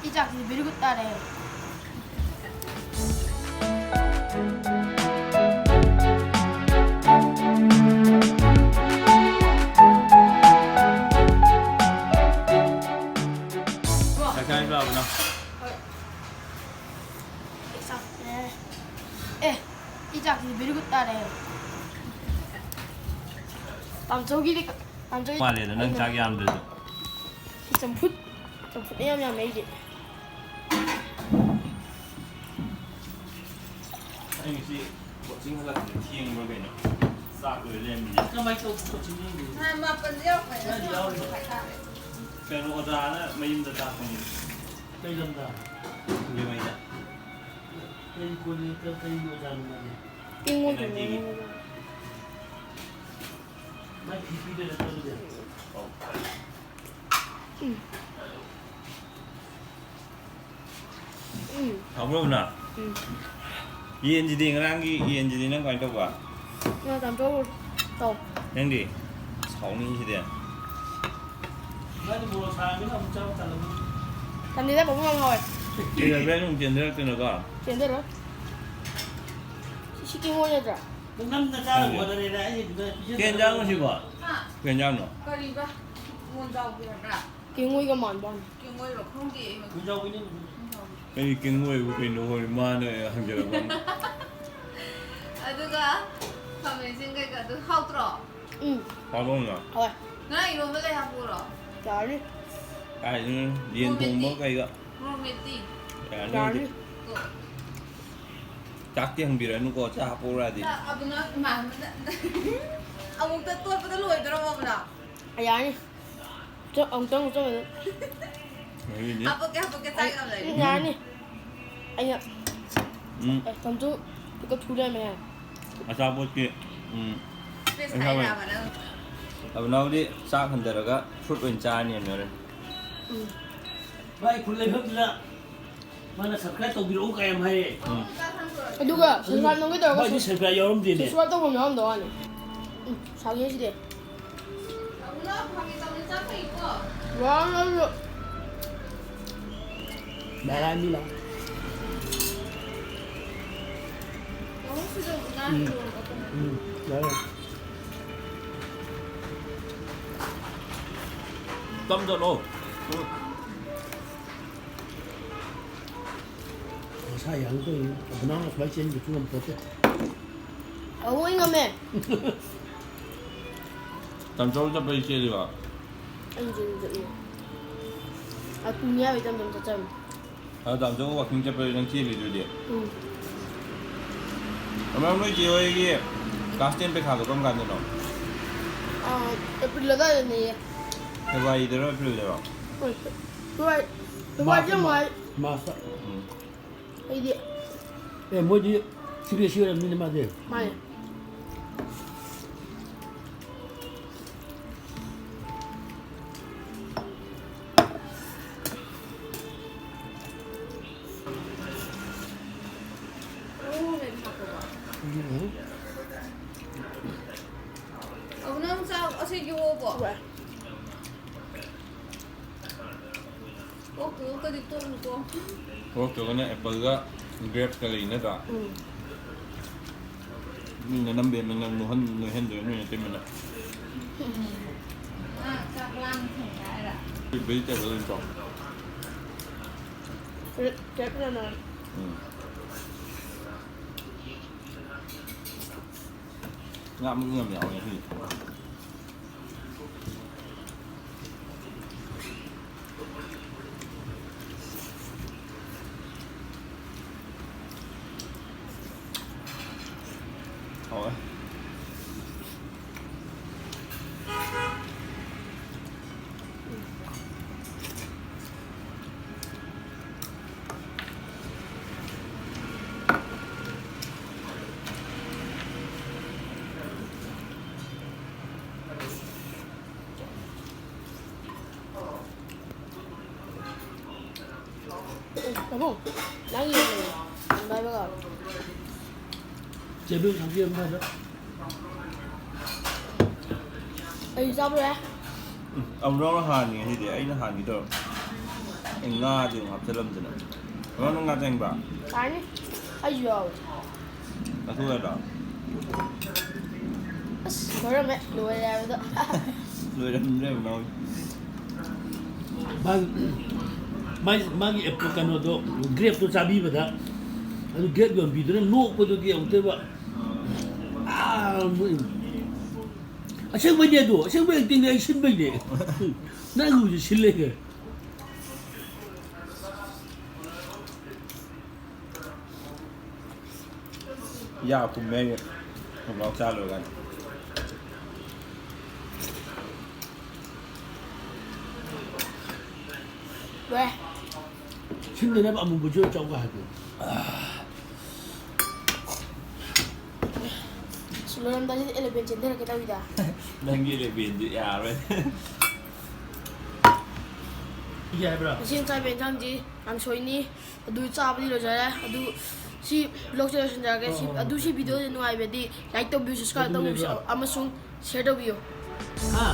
이 짝이 밀고 따래. 잠깐 일로 와보나. 이 짝이 밀고 따래. 남쪽이니까 남쪽이. 말해, 너는 자기 안 되죠. 점프 내면 메이지. anh chị bộ chính là thiên mới về nó xa cười lên mình Cái máy tôi cũng có chính mình. Hai mà phần rượu phải Nó gì đâu. cái nó ra nó mấy im ra không Cây lâm ra. như vậy đó Cây quân đi, cây mua ra mà đi. 띵고 cái này gì Máy khí phi đây là tôi được. không đâu nè yên gì đi ngang đi yên gì đi nó quay đâu quả 나 남쪽으로 또. nhanh đi 6년 시대 Máy thì mua sang cái không cho ta làm. làm gì đấy bố ngon rồi. bây giờ bé dùng tiền thế tiền được không tiền đấy rồi. 시킨 거냐더라. Cũng năm ta ra của đây đã gì tiền giang nó gì quả tiền giang nó Có đi ba nguồn dầu kìa cả 띵고 이거 만 번. kiểu ngồi rồi không gì mà cũng rau cái những cái kinh ngôi của mình nó hồi mà này hàng giờ bằng 아두가 가면 생각가 또 하더라 응. 화동 nè rồi. 나 이런 거 내가 보러 잘해. ai nó điên thùng mất cây đó 로맨틱 잘해. chắc tiếng bị nó có cha po ra đi 나 아부나 마 ông ta tôi có lùi tôi đâu mà 아니 아니. 저 엉뚱 좀. cái gì 아프게 짜게 아니 가면 아니. 아니야. 남쪽 이거 두려면. à sao bố kia 돼 살아 봐라 अब nào đi sang hình tượng đó phút bên cha nhiều nữa 응. Vậyคุณเลยเพิ่มละมันสับแค่ตัวบิโอแกมให้ 누가 수수할 놈이 ไม่ 들어가. ที่เสพยาอมดีเนี่ย 수수할 때 보면 너 아니. 응. 자기 시대. 누나 방에 가면 짜고 있고 와, 나 แม่ร้านนี้ละ 너무 수저 누나 들어온 거 แล้ว tâm rồi ô ใช่อย่างตัวนี้น้องไปเชียนอยู่ที่ลำพูน 어머니가매. tâm chỗ cho bây giờ đi vào 아니 이제. 아, 두니야 왜 점점 점점. tâm chỗ hoặc kinh tế bây giờ chi đi đi 응. mà ông nói gì vậy kia các tên bị khảo côngกันrồi 아, 빌려다 되네. cái vay đó rồi rồi 그거 좀 와. มาสัก 이디. เอ้เมื่อกี้ชื่ออะไรนี่มาเด้อ 많이. 오 냄새 맡아봐 누나 짜 어떻게 오버 왜? 그거까지 또 오고 có chỗ này Apple á Grab cái gì nữa đó 응. mình là năm biển mình là người hen rồi mình là tên mình là 아 짝랑 생각해라 bị bây giờ lên tròn 대표는 ngạm người mèo này thì thôi 여보, 양이 나이가 เจ็บเรื่องทางเยี่ยมได้แล้ว Ê, sao vậy? ông đó nó hàn gì thì để ấy nó hàn gì đâu ꯉꯥꯁꯦ ꯍꯥꯞꯆꯜꯂꯝꯗꯅ ꯅꯪ ꯉꯥ ꯆꯪꯕ꯭ꯔꯥ ꯇꯥꯅꯤ ꯑꯩꯁꯨ ꯌꯥꯎꯋꯦ ꯂꯧꯊꯣꯛꯑꯦꯗꯣ ꯑꯁ ꯂꯣꯏꯔꯝꯃꯦ ꯂꯣꯏꯔꯦ ꯍꯥꯏꯕꯗꯣ ꯂꯣꯏꯔꯝꯗ꯭ꯔꯦꯕ ꯅꯥꯎ ꯃꯥꯒꯤ ꯀꯩꯅꯣꯗꯣ ꯒ꯭ꯔꯦꯞꯇꯣ ꯆꯥꯕꯤꯕꯗ ꯑꯗꯨ ꯒ꯭ꯔꯦꯞ ꯌꯣꯟꯕꯤꯗꯨꯅ ꯅꯣꯛꯄꯗꯨꯒꯤ ꯑꯃꯨꯛꯇꯣꯏꯕ ꯑꯁꯦꯡꯕꯩꯅꯦ ꯑꯗꯣ ꯑꯁꯦꯡꯕꯩ ꯑꯦꯛꯇꯤꯡꯅꯦ ꯑꯩ ꯁꯤꯟꯕꯩꯅꯦ ꯅꯪ ꯍꯧꯖꯤꯛ ꯁꯤꯜꯂꯦꯒ ꯌꯥ ꯀꯨꯝꯃꯦ ꯂꯥꯎ ꯆꯥ ꯂꯣꯏꯔꯀꯥꯟꯗ ꯂꯣꯏꯔꯦ ꯁꯤꯟꯗꯅꯕ ꯑꯃꯨꯕꯁꯨ ꯆꯧꯒ ꯍꯥꯏꯕ ꯂꯣꯏꯔꯝꯗꯥꯏꯁꯤꯗ 11 ꯆꯦꯟꯊꯔꯛꯀꯦ ꯇꯧꯋꯤꯗ ꯅꯪꯒꯤ ꯂꯦꯕꯦꯟꯗꯤ ꯌꯥꯔꯣꯏ ꯍꯥꯏꯕ꯭ꯔꯥ ꯉꯁꯤ ꯆꯥꯕ ꯌꯦꯟꯁꯥꯡꯁꯤ ꯀꯥꯡꯁꯣꯏꯅꯤ ꯑꯗꯨ ꯆꯥꯕꯗꯤ ꯂꯣꯏꯖꯔꯦ ꯑꯗꯨ ꯁꯤ ꯕ꯭ꯂꯣꯛꯁꯦ ꯂꯣꯏꯁꯤꯟꯖꯔꯒꯦ ꯑꯗꯨ ꯁꯤ ꯚꯤꯗꯤꯑꯣꯁꯤ ꯅꯨꯡꯉꯥꯏꯕꯗꯤ ꯂꯥꯏꯛ ꯇꯧꯕꯤꯌꯨ ꯁꯕꯁꯀ꯭ꯔꯥꯏꯕ ꯇꯧꯕꯤꯌꯨ ꯑꯃꯁꯨꯡ ꯁꯤꯌꯔ ꯇꯧꯕꯤꯌꯨ ꯍꯥ